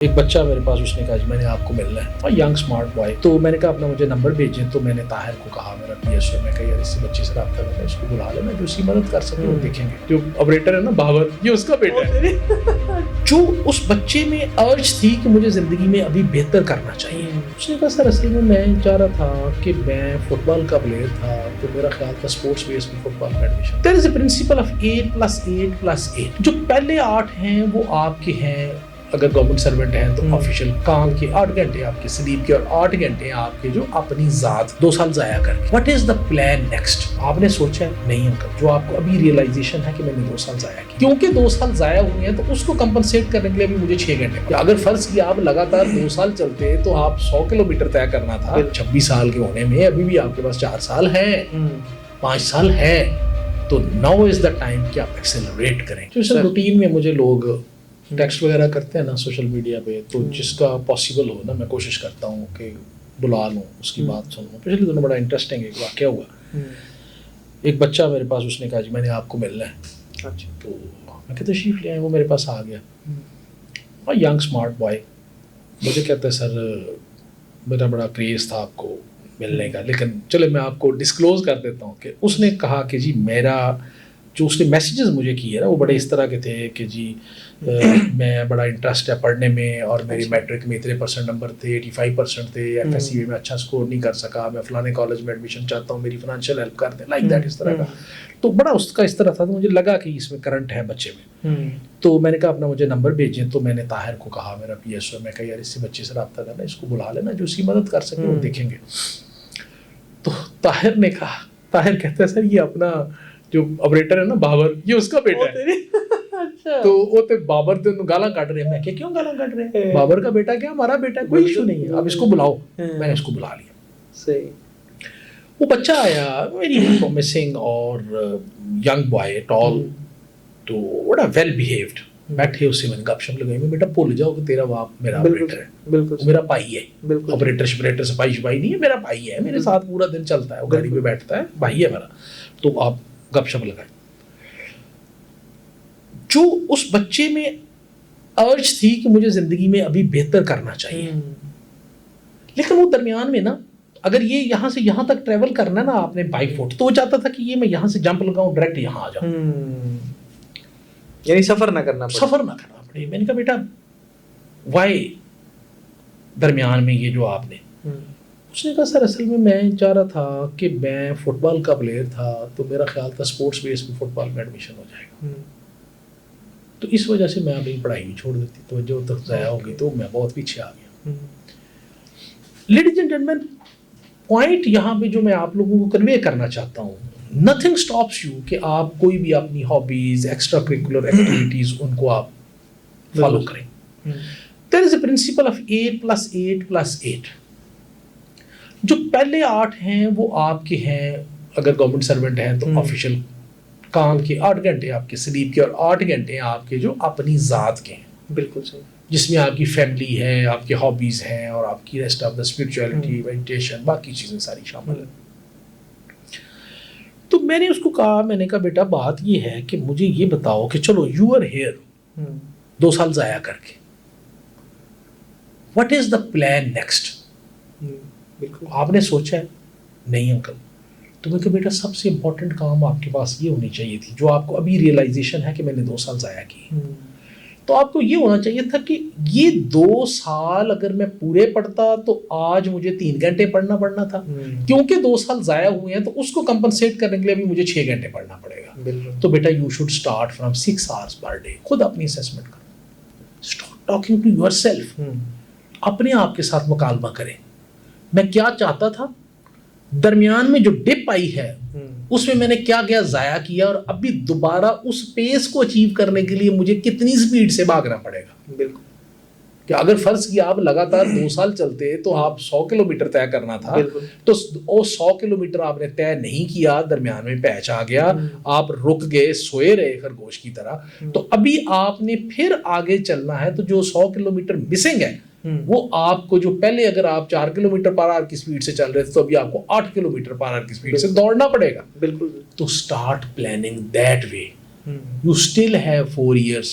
ایک بچہ میرے پاس، اس نے کہا جی میں نے آپ کو ملنا ہے، ینگ اسمارٹ بوائے. تو میں نے کہا اپنا مجھے نمبر بھیجیں. تو میں نے طاہر کو کہا، میرا پی ایس او، میں کہا یار اس سے بچے سے رابطہ کرنا ہے، اس کو بلا لینا، جو اس کی مدد کر سکے وہ دیکھیں گے. جو آپریٹر ہے نا بابر، یہ اس کا بیٹا ہے. جو اس بچے میں ارج تھی کہ مجھے زندگی میں ابھی بہتر کرنا چاہیے. اس نے کہا سر اصل میں چاہ رہا تھا کہ میں فٹ بال کا پلیئر تھا، تو میرا خیال تھا اسپورٹس بیس میں فٹ بال کا admission. There is a principle of 8+8+8. جو پہلے 8 ہیں وہ آپ کے ہیں، اگر گورنمنٹ سروینٹ ہیں تو آفیشیل کام کے 8 گھنٹے آپ کے سلیپ کے، اور 8 گھنٹے آپ کے جو اپنی ذات 2 سال ضائع کر کے. What is the plan next? آپ نے سوچا ہے نہیں انکل، جو آپ کو ابھی ریئلائزیشن ہے کہ میں نے 2 سال ضائع کی، کیونکہ 2 سال ضائع ہوئے ہیں تو اس کو کمپنسیٹ کرنے کے لیے ابھی مجھے 6 گھنٹے. اگر فرض کیا آپ لگاتار 2 سال چلتے تو آپ 100 کلومیٹر طے کرنا تھا 26 سال کے ہونے میں. ابھی بھی آپ کے پاس 4 سال ہیں، 5 سال ہیں. تو ناؤ از دا ٹائم کہ آپ ایکسلریٹ کریں. جو روٹین میں مجھے لوگ ٹیکسٹ وغیرہ کرتے ہیں نا سوشل میڈیا پہ، تو جس کا پاسبل ہو نا میں کوشش کرتا ہوں کہ بلا لوں، اس کی بات سن لوں. پچھلے دنوں بڑا انٹرسٹنگ ایک واقعہ ہوا. ایک بچہ میرے پاس، اس نے کہا جی میں نے آپ کو ملنا ہے. تو میں کہ تشریف لے آئے. وہ میرے پاس آ گیا، ینگ اسمارٹ بوائے. مجھے کہتا ہے سر میرا بڑا کریز تھا آپ کو ملنے کا، لیکن چلے میں آپ کو ڈسکلوز کر دیتا ہوں کہ اس نے کہا کہ جی میرا جو اس نے میسیجز مجھے کیے نا وہ بڑے اس طرح کے تھے کہ جی میں بڑا انٹرسٹ ہے پڑھنے میں، اور میری میٹرک میں اتنے % نمبر تھے، 85% تھے. ایف ایس سی میں اچھا اسکور نہیں کر سکا، میں فلانے کالج میں ایڈمیشن چاہتا ہوں، میری فائنینشیل ہیلپ کر دیں، لائک دیٹ، اس طرح کا. تو بڑا اس کا اس طرح تھا. تو مجھے لگا کہ اس میں کرنٹ ہے بچے میں. تو میں نے کہا اپنا مجھے نمبر بھیجیں. تو میں نے طاہر کو کہا، میرا پی ایس او، میں کہا یار اس سے بچے سے رابطہ کرنا ہے، اس کو بلا لینا، جو اس کی مدد کر سکے وہ دیکھیں گے. تو طاہر نے کہا، طاہر کہتا ہے سر یہ اپنا جو آپریٹر ہے نا بابر، یہ اس کا بیٹا ہے. تو وہ تو بابر تو گالاں کٹ رہے ہیں. میں کہ کیوں گالاں کٹ رہے ہیں؟ بابر کا بیٹا کیا ہمارا بیٹا ہے، کوئی ایشو نہیں ہے، آپ اس کو بلاؤ. میں نے اس کو بلا لیا. صحیح. وہ بچہ آیا، ویری پرومسنگ اور ینگ بوائے، ٹال، تو بڑا ویل بیہیوڈ. بیٹھے اس سے میں نے گپ شپ لگائی. میں بیٹا بھول جاؤ کہ تیرا باپ میرا آپریٹر ہے، وہ میرا بھائی ہے. آپریٹر سپاہی شپاہی نہیں ہے، میرا بھائی ہے، میرے ساتھ پورا دن چلتا ہے، وہ گاڑی پہ بیٹھتا ہے، بھائی ہے میرا. تو آپ گپ شپ لگائیں. جو اس بچے میں ارج تھی کہ مجھے زندگی میں ابھی بہتر کرنا چاہیے، لیکن وہ درمیان میں نا اگر یہ یہاں سے یہاں تک ٹریول کرنا نا آپ نے بائی فٹ، تو وہ چاہتا تھا کہ یہ میں یہاں سے جمپ لگاؤں ڈائریکٹ یہاں آ جاؤں، یعنی سفر نہ کرنا پڑے. میں نے کہا بیٹا وائی درمیان میں یہ جو آپ نے. اس نے کہا سر اصل میں چاہ رہا تھا کہ میں فٹ بال کا پلیئر تھا، تو میرا خیال تھا اسپورٹس بیس میں فٹ بال میں ایڈمیشن ہو جائے گا. تو اس وجہ سے میں اپنی پڑھائی بھی چھوڑ دیتی، تو جو تک ضائع ہوگی تو میں بہت پیچھے آ گیا. لیڈیز اینڈ جینٹلمین، پوائنٹ یہاں پہ جو میں آپ لوگوں کو کنوے کرنا چاہتا ہوں، نتھنگ اسٹاپس یو کہ آپ کوئی بھی اپنی ہابیز، ایکسٹرا کریکولر ایکٹیویٹیز ان کو آپ فالو کریں. دیر از اے پرنسپل آف 8+8+8. جو پہلے 8 ہیں وہ آپ کے ہیں، اگر گورنمنٹ سروینٹ ہیں تو آفیشیل کام کے 8 گھنٹے آپ کے سلیپ کے، اور 8 گھنٹے آپ کے جو اپنی ذات کے ہیں. بالکل صحیح. جس میں آپ کی فیملی ہے، آپ کے ہابیز ہیں، اور آپ کی rest of the spirituality, meditation, باقی چیزیں ساری شامل ہیں. تو میں نے اس کو کہا، میں نے کہا بیٹا بات یہ ہے کہ مجھے یہ بتاؤ کہ چلو یو آر ہیئر 2 سال ضائع کر کے، what is the plan next? آپ نے سوچا ہے نہیں انکل. تو میں کہ بیٹا سب سے امپورٹنٹ کام آپ کے پاس یہ ہونی چاہیے تھی، جو آپ کو ابھی ریئلائزیشن ہے کہ میں نے 2 سال ضائع کی. تو آپ کو یہ ہونا چاہیے تھا کہ یہ 2 سال اگر میں پورے پڑھتا تو آج مجھے 3 گھنٹے پڑھنا تھا، کیونکہ 2 سال ضائع ہوئے ہیں تو اس کو کمپنسیٹ کرنے کے لیے بھی مجھے 6 گھنٹے پڑھنا پڑے گا. تو بیٹا you should start from 6 hours per day. خود اپنی اسیسمنٹ کرو، start talking to yourself. اپنے آپ کے ساتھ مکالمہ کریں، میں کیا چاہتا تھا، درمیان میں جو ڈپ آئی ہے اس میں نے کیا کیا ضائع کیا، اور ابھی دوبارہ اس پیس کو اچیو کرنے کے لیے مجھے کتنی سپیڈ سے بھاگنا پڑے گا. بالکل. کہ اگر فرض کیا آپ لگاتار 2 سال چلتے تو آپ 100 کلومیٹر طے کرنا تھا، تو وہ 100 کلومیٹر آپ نے طے نہیں کیا، درمیان میں پیچ آ گیا، آپ رک گئے، سوئے رہے خرگوش کی طرح. تو ابھی آپ نے پھر آگے چلنا ہے. تو جو 100 کلومیٹر مسنگ ہے وہ آپ کو، جو پہلے اگر آپ 4 کلومیٹر پر آور کی سپیڈ سے چل رہے تھے تو ابھی آپ کو 8 کلومیٹر پر آور کی سپیڈ سے دوڑنا پڑے گا. بالکل. تو start planning that way. You still have 4 years.